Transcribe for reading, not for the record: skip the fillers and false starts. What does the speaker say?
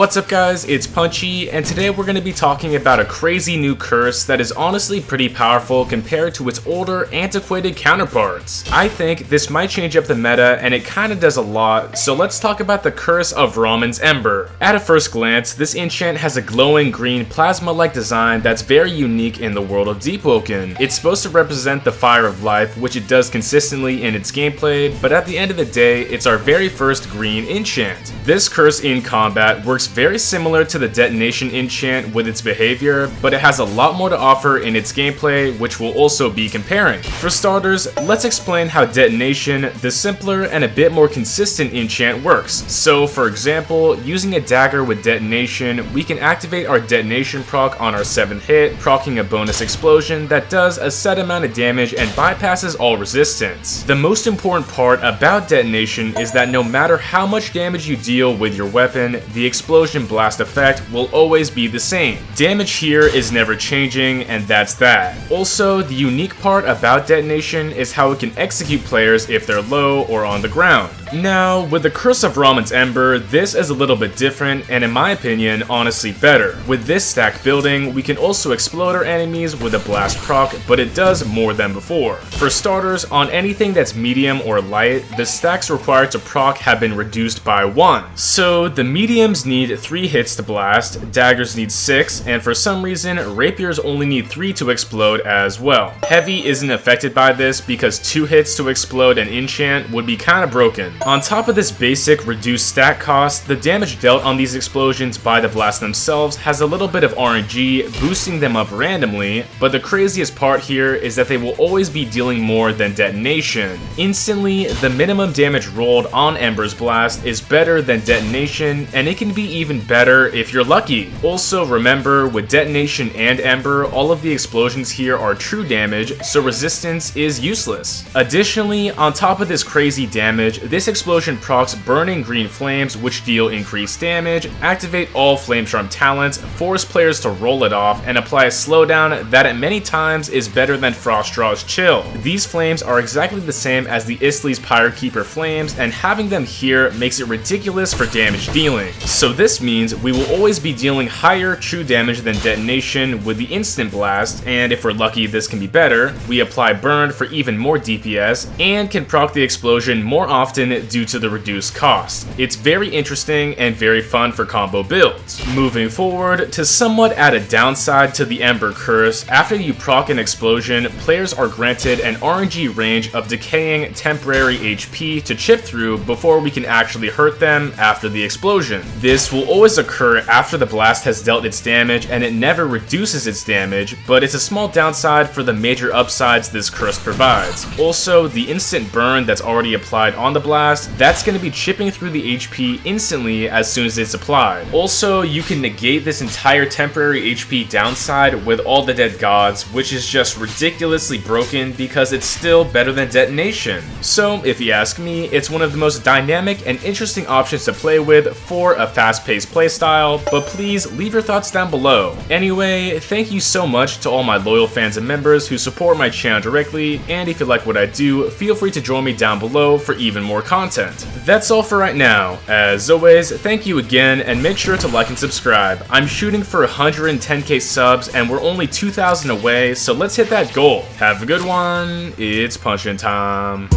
What's up guys, it's Punchy, and today we're going to be talking about a crazy new curse that is honestly pretty powerful compared to its older, antiquated counterparts. I think this might change up the meta, and it kinda does a lot, so let's talk about the Curse of Raman's Ember. At a first glance, this enchant has a glowing green plasma-like design that's very unique in the world of Deepwoken. It's supposed to represent the fire of life, which it does consistently in its gameplay, but at the end of the day, it's our very first green enchant. This curse in combat works very similar to the detonation enchant with its behavior, but it has a lot more to offer in its gameplay, which we'll also be comparing. For starters, let's explain how detonation, the simpler and a bit more consistent enchant, works. So for example, using a dagger with detonation, we can activate our detonation proc on our 7th hit, proccing a bonus explosion that does a set amount of damage and bypasses all resistance. The most important part about detonation is that no matter how much damage you deal with your weapon, the explosion blast effect will always be the same. Damage here is never changing, and that's that. Also, the unique part about detonation is how it can execute players if they're low or on the ground. Now, with the Curse of Raman's Ember, this is a little bit different, and in my opinion, honestly better. With this stack building, we can also explode our enemies with a blast proc, but it does more than before. For starters, on anything that's medium or light, the stacks required to proc have been reduced by 1. So the mediums need 3 hits to blast, daggers need 6, and for some reason, rapiers only need 3 to explode as well. Heavy isn't affected by this because 2 hits to explode an enchant would be kinda broken. On top of this basic reduced stat cost, the damage dealt on these explosions by the blast themselves has a little bit of RNG, boosting them up randomly, but the craziest part here is that they will always be dealing more than detonation. Instantly, the minimum damage rolled on Ember's blast is better than detonation, and it can be even better if you're lucky. Also remember, with detonation and Ember, all of the explosions here are true damage, so resistance is useless. Additionally, on top of this crazy damage, this explosion procs burning green flames, which deal increased damage, activate all flame charm talents, force players to roll it off, and apply a slowdown that at many times is better than Frostdraw's Chill. These flames are exactly the same as the Isley's Pyrokeeper flames, and having them here makes it ridiculous for damage dealing. So this means we will always be dealing higher true damage than detonation with the instant blast, and if we're lucky this can be better, we apply burn for even more DPS, and can proc the explosion more often due to the reduced cost. It's very interesting and very fun for combo builds. Moving forward, to somewhat add a downside to the Ember Curse, after you proc an explosion, players are granted an RNG range of decaying temporary HP to chip through before we can actually hurt them after the explosion. This will always occur after the blast has dealt its damage, and it never reduces its damage, but it's a small downside for the major upsides this curse provides. Also, the instant burn that's already applied on the blast, that's going to be chipping through the HP instantly as soon as it's applied. Also, you can negate this entire temporary HP downside with All the Dead Gods, which is just ridiculously broken because it's still better than detonation. So, if you ask me, it's one of the most dynamic and interesting options to play with for a fast-paced playstyle, but please leave your thoughts down below. Anyway, thank you so much to all my loyal fans and members who support my channel directly, and if you like what I do, feel free to join me down below for even more content. That's all for right now. As always, thank you again, and make sure to like and subscribe. I'm shooting for 110k subs, and we're only 2,000 away, so let's hit that goal. Have a good one. It's punchin' time.